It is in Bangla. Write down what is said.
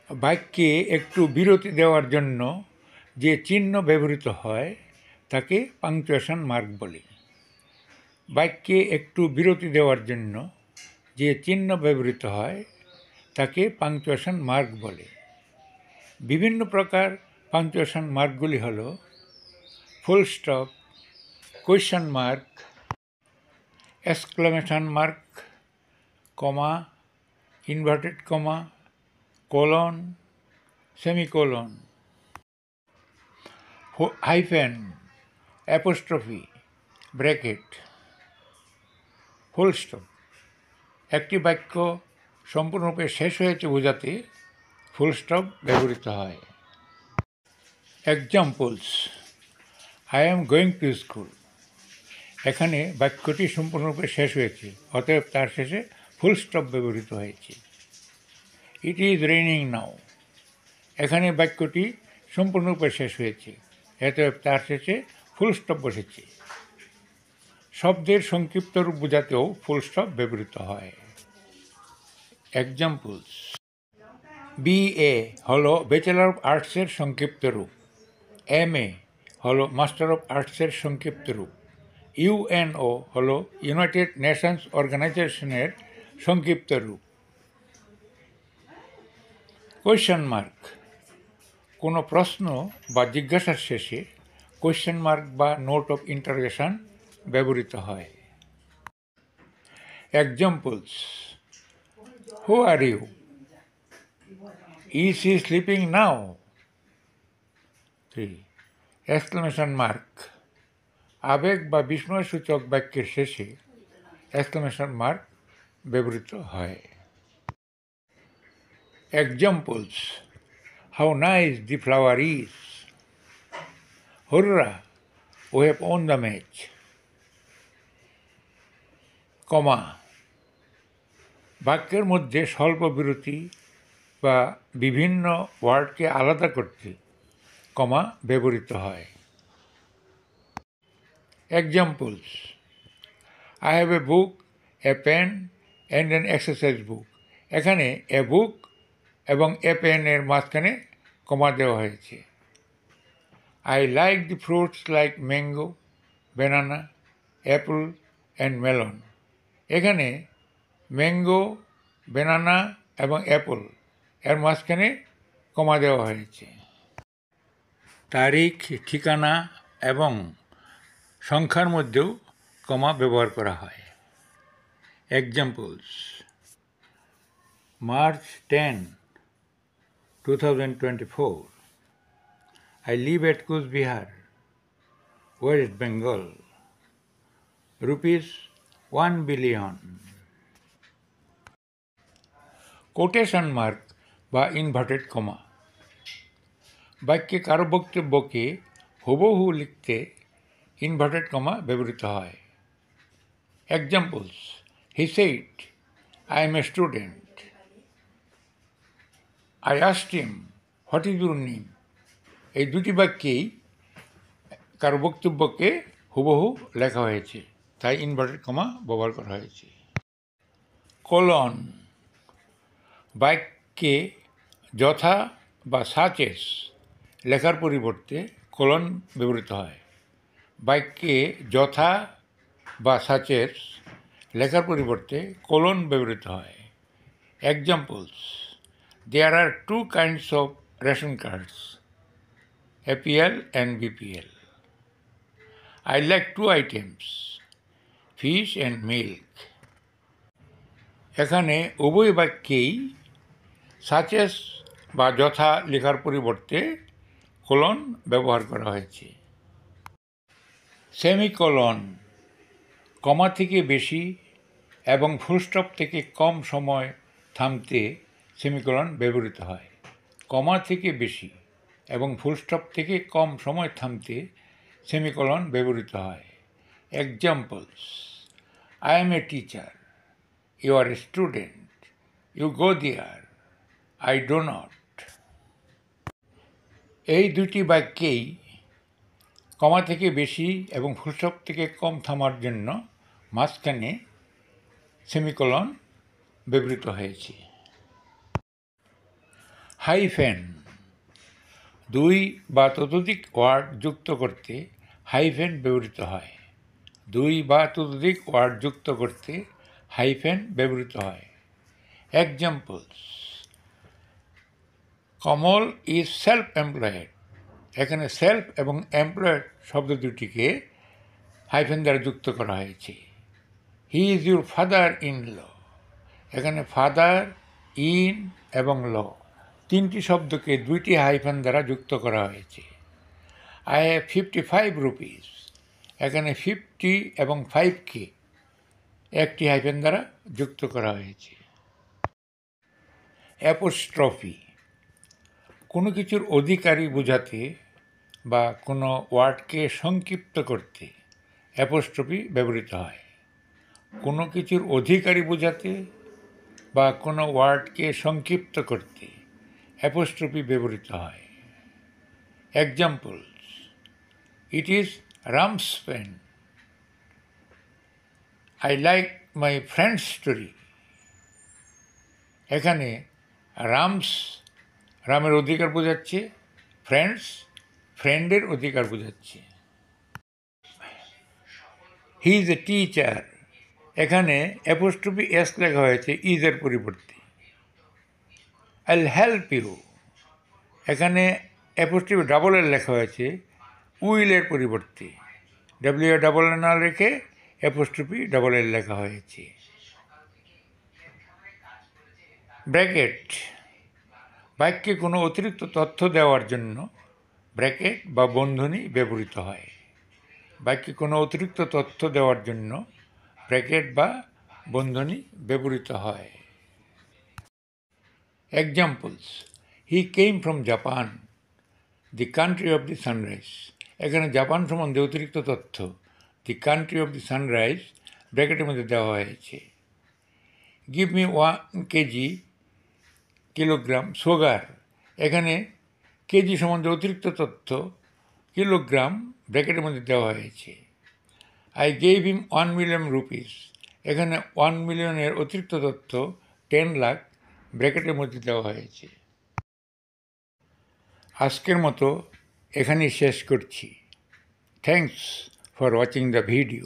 বাক্যে একটু বিরতি দেওয়ার জন্য যে চিহ্ন ব্যবহৃত হয় তাকে পাংচুয়েশন মার্ক বলে। বাক্যে একটু বিরতি দেওয়ার জন্য যে চিহ্ন ব্যবহৃত হয় তাকে পাংচুয়েশন মার্ক বলে। বিভিন্ন প্রকার পাংচুয়েশন মার্কগুলি হল full stop, question mark, exclamation mark, comma, inverted comma, colon, semicolon, hyphen, apostrophe, bracket, full stop. একটি বাক্য সম্পূর্ণরূপে শেষ হয়েছে বোঝাতে ফুল স্টপ ব্যবহৃত হয়। Examples: I am going to school. এখানে বাক্যটি সম্পূর্ণরূপে শেষ হয়েছে, অতএব তার শেষে ফুল স্টপ ব্যবহৃত হয়েছে। It is raining now. এখানে বাক্যটি সম্পূর্ণরূপে শেষ হয়েছে, অতএব তার শেষে ফুল স্টপ বসেছে। শব্দের সংক্ষিপ্ত রূপ বোঝাতেও ফুল স্টপ ব্যবহৃত হয়। এক্সাম্পলস: BA হলো ব্যাচেলর অফ আর্টসের সংক্ষিপ্ত রূপ। MA হলো মাস্টার অফ আর্টসের সংক্ষিপ্ত রূপ। UNO হলো ইউনাইটেড নেশনস অর্গানাইজেশনের সংক্ষিপ্ত রূপ। কোয়েশ্চন মার্ক: কোনো প্রশ্ন বা জিজ্ঞাসার শেষে কোয়েশ্চন মার্ক বা নোট অফ ইন্টারোগেশন ব্যবহৃত হয়। Examples: who are you? Is he sleeping now? 3. Exclamation mark: আবেগ বা বিস্ময়সূচক বাক্যের শেষে এক্সক্লেমেশন মার্ক ব্যবহৃত হয়। Examples: how nice the flower is. Hurrah, we have won the match. Comma: বাক্যের মধ্যে স্বল্প বিরতি বা বিভিন্ন ওয়ার্ডকে আলাদা করতে কমা ব্যবহৃত হয়। Examples: I have a book, a pen and an exercise book. এখানে এ বুক এবং এ পেনের মাঝখানে কমা দেওয়া হয়েছে। I like the fruits like mango, banana, apple and melon. এখানে ম্যাঙ্গো, ব্যানানা এবং অ্যাপল এর মাঝখানে কমা দেওয়া হয়েছে। তারিখ, ঠিকানা এবং সংখ্যার মধ্যেও কমা ব্যবহার করা হয়। Examples: March 10, 2024. I live at Coachbihar, West Bengal. Rupees 1 billion. Quotation mark বা ইনভার্টেড কমা: বাক্যে কারো বক্তব্যকে হুবহু লিখতে ইনভার্টেড কমা ব্যবহৃত হয়। Examples: he said, I am a student. I asked him, what is your name. এই দুটি বাক্যেই কারো বক্তব্যকে হুবহু লেখা হয়েছে, তাই ইনভার্টেড কমা ব্যবহার করা হয়েছে। কোলন: বাক্যে যথা বা সাচেস লেখার পরিবর্তে কোলন ব্যবহৃত হয়। বাক্যে যথা বা সাচেস লেখার পরিবর্তে কোলন ব্যবহৃত হয়। Examples: there are 2 kinds of ration cards, APL and BPL. I like 2 items, fish and milk. এখানে উভয় বাক্যেই সাচেস বা যথা লেখার পরিবর্তে কোলন ব্যবহার করা হয়েছে। সেমিকোলন: কমা থেকে বেশি এবং ফুলস্টপ থেকে কম সময় থামতে সেমিকোলন ব্যবহৃত হয়। কমা থেকে বেশি এবং ফুলস্টপ থেকে কম সময় থামতে সেমিকোলন ব্যবহৃত হয়। Examples: I am a teacher, you are a student, you go there, I do not. এই দুটি বাক্যেই কমা থেকে বেশি এবং ফুলস্টপ থেকে কম থামার জন্য মাঝখানে সেমিকোলন ব্যবহৃত হয়েছে। হাইফেন, দুই বা ততোধিক ওয়ার্ড যুক্ত করতে হাইফেন ব্যবহৃত হয়। দুই বা ততোধিক ওয়ার্ড যুক্ত করতে হাইফেন ব্যবহৃত হয়। Examples: Kamal is self employed. এখানে সেলফ এবং এমপ্লয়েড শব্দ দুটিকে হাইফেন দ্বারা যুক্ত করা হয়েছে। He is your father in law. এখানে ফাদার, ইন এবং ল তিনটি শব্দকে দুইটি হাইফেন দ্বারা যুক্ত করা হয়েছে। I have 55 rupees. এখানে 50 এবং 5কে একটি হাইফেন দ্বারা যুক্ত করা হয়েছে। অ্যাপোস্ট্রফি, কোনো কিছুর অধিকারী বোঝাতে বা কোনো ওয়ার্ডকে সংক্ষিপ্ত করতে অ্যাপোস্ট্রফি ব্যবহৃত হয়। কোনো কিছুর অধিকারী বোঝাতে বা কোনো ওয়ার্ডকে সংক্ষিপ্ত করতে অ্যাপোস্ট্রফি ব্যবহৃত হয়। Examples: it is Ram's pen. I like my friend's story. এখানে রামস রামের অধিকার বোঝাচ্ছে, ফ্রেন্ডস ফ্রেন্ডের অধিকার বোঝাচ্ছে। He is a teacher. এখানে অ্যাপোস্ট্রফি এস লেখা হয়েছে ইজের পরিবর্তে। I will help you. এখানে অ্যাপোস্ট্রফি ডাবল এল লেখা হয়েছে উইলের পরিবর্তে। ডাব্লিউ এ ডাবল এল না রেখে অ্যাপোস্ট্রফি ডাবল এল লেখা হয়েছে। ব্র্যাকেট, বাক্যে কোনো অতিরিক্ত তথ্য দেওয়ার জন্য ব্র্যাকেট বা বন্ধনী ব্যবহৃত হয়। বাক্যে কোনো অতিরিক্ত তথ্য দেওয়ার জন্য ব্র্যাকেট বা বন্ধনী ব্যবহৃত হয়। Examples: he came from Japan, the country of the sunrise. এখানে জাপান সম্বন্ধে অতিরিক্ত তথ্য the country of the sunrise ব্র্যাকেটের মধ্যে দেওয়া হয়েছে। Give me 1 KG kilogram sugar. এখানে কেজি সম্বন্ধে অতিরিক্ত তথ্য কিলোগ্রাম ব্র্যাকেটের মধ্যে দেওয়া হয়েছে। I gave him 1 million rupees. এখানে 1 মিলিয়নের অতিরিক্ত তথ্য 10 লাখ ব্র্যাকেটের মধ্যে দেওয়া হয়েছে। আজকের মতো এখানেই শেষ করছি। Thanks for watching the video.